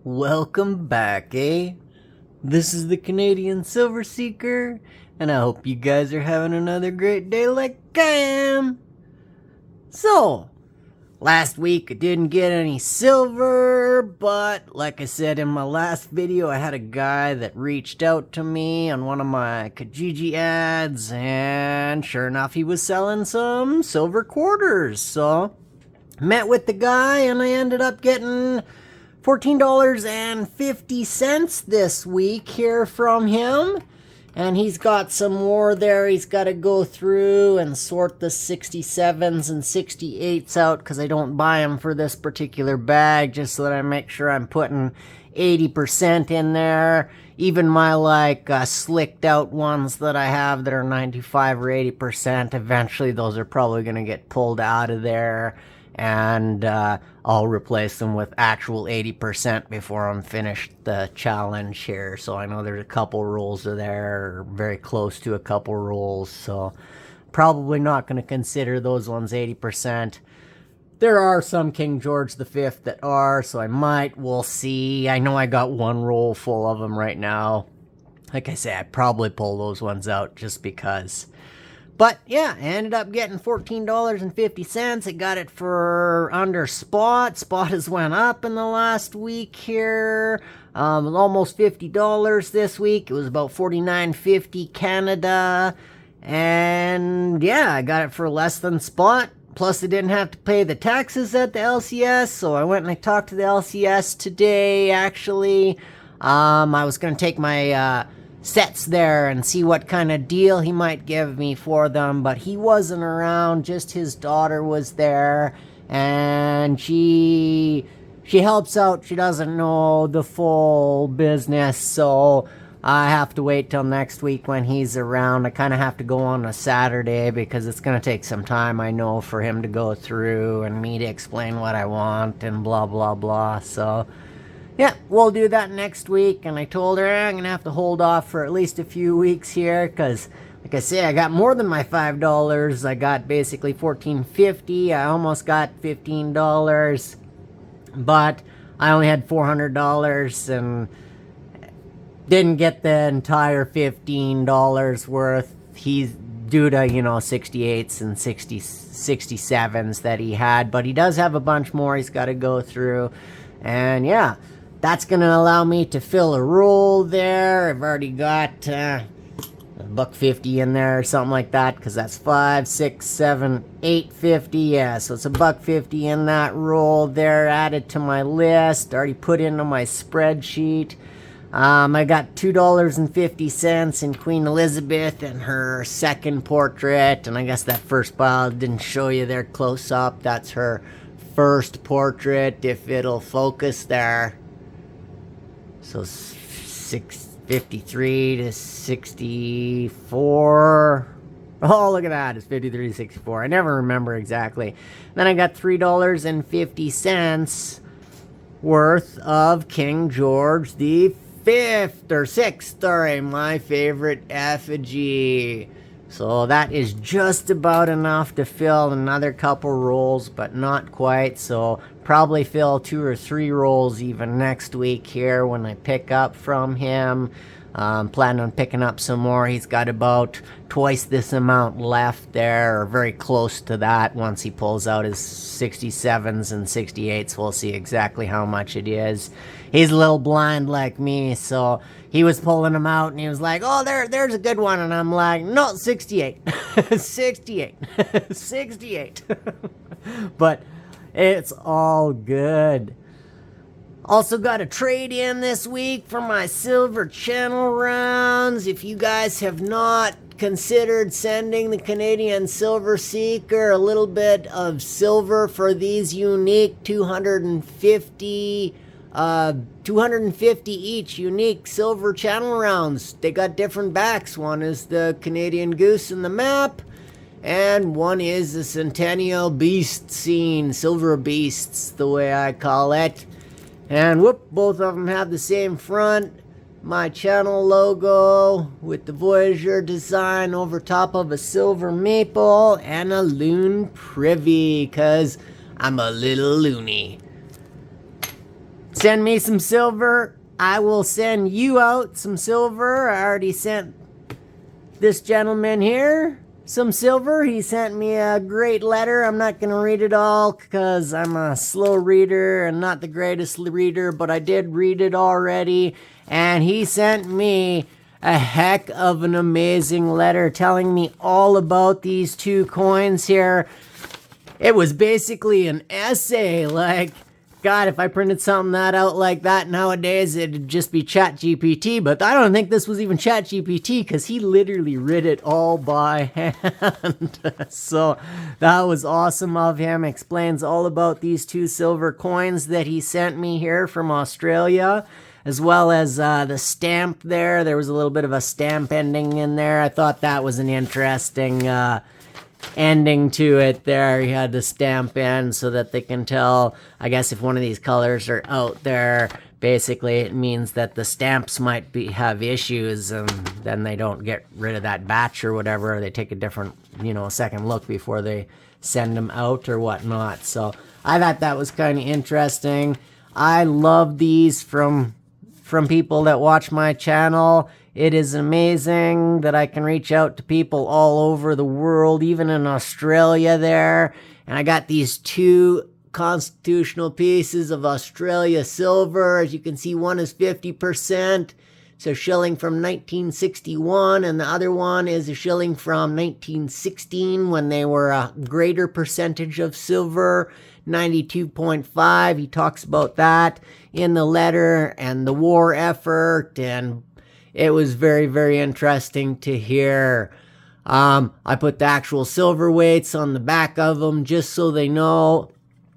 Welcome back, eh? This is the Canadian Silver Seeker, and I hope you guys are having another great day like I am. So, last week I didn't get any silver, but like I said in my last video, I had a guy that reached out to me on one of my Kijiji ads, and sure enough, he was selling some silver quarters. So, met with the guy, and I ended up getting $14.50 this week here from him. And he's got some more there. He's got to go through and sort the 67s and 68s out because I don't buy them for this particular bag, just so that I make sure I'm putting 80% in there. Even my slicked out ones that I have that are 95 or 80%, eventually those are probably going to get pulled out of there. And I'll replace them with actual 80% before I'm finished the challenge here. So I know there's a couple rolls there, or very close to a couple rolls. So probably not going to consider those ones 80%. There are some King George V that are, so I might. We'll see. I know I got one roll full of them right now. Like I say, I'd probably pull those ones out just because. But yeah, I ended up getting $14.50. I got it for under spot. Spot has went up in the last week here. Almost $50 this week. It was about $49.50 Canada. And yeah, I got it for less than spot. Plus, I didn't have to pay the taxes at the LCS. So I went and I talked to the LCS today, actually. I was going to take my sets there and see what kind of deal he might give me for them, but he wasn't around. Just his daughter was there, and she helps out. She doesn't know the full business, so I have to wait till next week when he's around. I kind of have to go on a Saturday because it's going to take some time, I know, for him to go through and me to explain what I want and blah blah blah. So yeah, we'll do that next week. And I told her I'm going to have to hold off for at least a few weeks here because, like I say, I got more than my $5. I got basically $14.50. I almost got $15. But I only had $400 and didn't get the entire $15 worth. He's due to, 68s and 67s that he had. But he does have a bunch more he's got to go through. And yeah, that's going to allow me to fill a roll there. I've already got $1.50 in there or something like that, because that's 5, 6, 7, 8.50. Yeah, so it's $1.50 in that roll there, added to my list, already put into my spreadsheet. I got $2.50 in Queen Elizabeth and her second portrait, and I guess that first pile didn't show you there close up. That's her first portrait, if it'll focus there. So 653 to 64. Oh, look at that. It's 53 to 64. I never remember exactly. Then I got $3.50 worth of King George the Fifth or Sixth. Sorry, my favorite effigy. So that is just about enough to fill another couple rolls, but not quite. So probably fill 2 or 3 rolls even next week here when I pick up from him. Planning on picking up some more. He's got about twice this amount left there, or very close to that. Once he pulls out his 67s and 68s, we'll see exactly how much it is. He's a little blind like me, so he was pulling them out, and he was like, oh, there's a good one. And I'm like, no, 68. 68. 68. But it's all good. Also got a trade in this week for my silver channel rounds. If you guys have not considered sending the Canadian Silver Seeker a little bit of silver for these unique 250 each unique silver channel rounds. They got different backs. One is the Canadian Goose in the map, and one is the Centennial Beast scene, Silver Beasts, the way I call it. And whoop, both of them have the same front, my channel logo with the Voyager design over top of a silver maple and a loon privy, because I'm a little loony. send me some silver. I will send you out some silver. I already sent this gentleman here some silver. He sent me a great letter. I'm not going to read it all because I'm a slow reader and not the greatest reader, but I did read it already. And he sent me a heck of an amazing letter telling me all about these two coins here. It was basically an essay. Like, God, if I printed something out like that nowadays, it'd just be ChatGPT. But I don't think this was even ChatGPT because he literally writ it all by hand. So that was awesome of him. Explains all about these two silver coins that he sent me here from Australia, as well as the stamp there. There was a little bit of a stamp ending in there. I thought that was an interesting ending to it there. He had the stamp in so that they can tell, I guess, if one of these colors are out there. Basically, it means that the stamps might have issues, and then they don't get rid of that batch or whatever. They take a different, second look before they send them out or whatnot. So I thought that was kind of interesting. I love these from people that watch my channel. It is amazing that I can reach out to people all over the world, even in Australia there. And I got these two constitutional pieces of Australia silver. As you can see, one is 50%. It's a shilling from 1961, and the other one is a shilling from 1916 when they were a greater percentage of silver, 92.5. He talks about that in the letter and the war effort, and it was very, very interesting to hear. I put the actual silver weights on the back of them just so they know.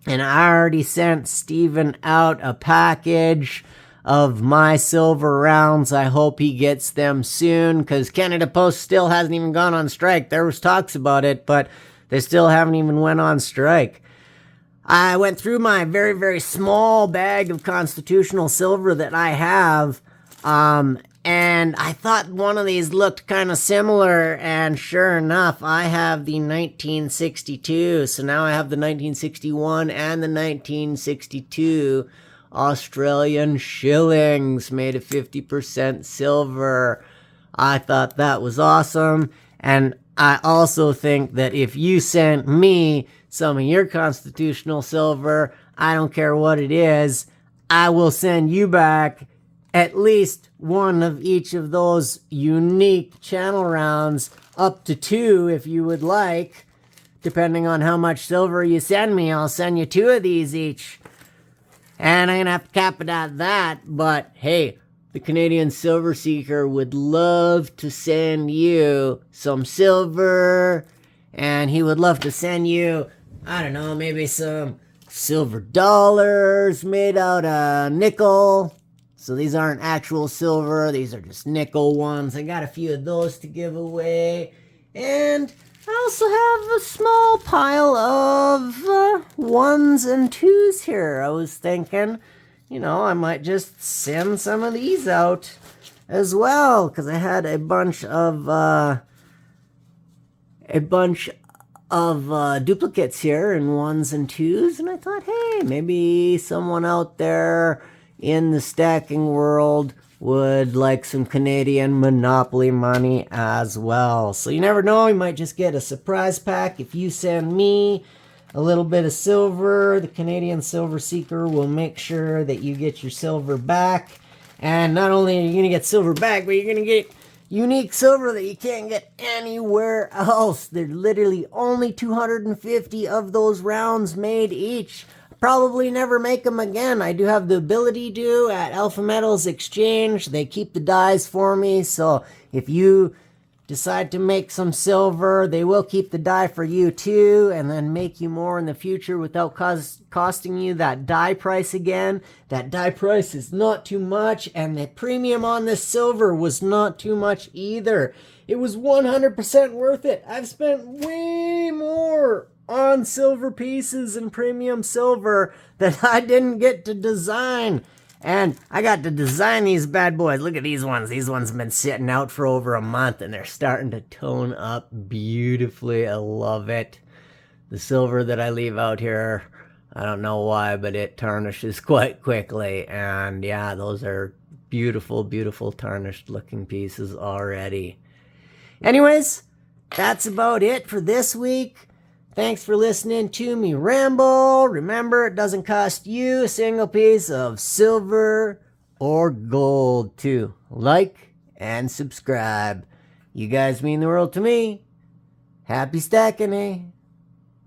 And I already sent Steven out a package of my silver rounds. I hope he gets them soon because Canada Post still hasn't even gone on strike. There was talks about it, but they still haven't even went on strike. I went through my very, very small bag of constitutional silver that I have, and I thought one of these looked kind of similar, and sure enough, I have the 1962. So now I have the 1961 and the 1962 Australian shillings made of 50% silver. I thought that was awesome, and I also think that if you sent me some of your constitutional silver, I don't care what it is, I will send you back at least one of each of those unique channel rounds, up to 2 if you would like. Depending on how much silver you send me, I'll send you 2 of these each. And I'm going to have to cap it at that, but hey, the Canadian Silver Seeker would love to send you some silver, and he would love to send you, I don't know, maybe some silver dollars made out of nickel. So these aren't actual silver, these are just nickel ones. I got a few of those to give away. And I also have a small pile of ones and twos here. I was thinking, I might just send some of these out as well, because I had a bunch of duplicates here in ones and twos, and I thought, hey, maybe someone out there in the stacking world would like some Canadian Monopoly money as well. So you never know, you might just get a surprise pack if you send me a little bit of silver. The Canadian Silver Seeker will make sure that you get your silver back. And not only are you going to get silver back, but you're going to get unique silver that you can't get anywhere else. There's literally only 250 of those rounds made each. Probably never make them again. I do have the ability to at Alpha Metals Exchange. They keep the dies for me, so if you decide to make some silver, they will keep the die for you too, and then make you more in the future without costing you that die price again. That die price is not too much, and the premium on this silver was not too much either. It was 100% worth it. I've spent way more on silver pieces and premium silver that I didn't get to design. And I got to design these bad boys. Look at these ones. These ones have been sitting out for over a month, and they're starting to tone up beautifully. I love it. The silver that I leave out here I don't know why, but it tarnishes quite quickly. And yeah, those are beautiful, beautiful tarnished looking pieces already. Anyways, that's about it for this week. Thanks for listening to me ramble. Remember, it doesn't cost you a single piece of silver or gold to like and subscribe. You guys mean the world to me. Happy stacking, eh?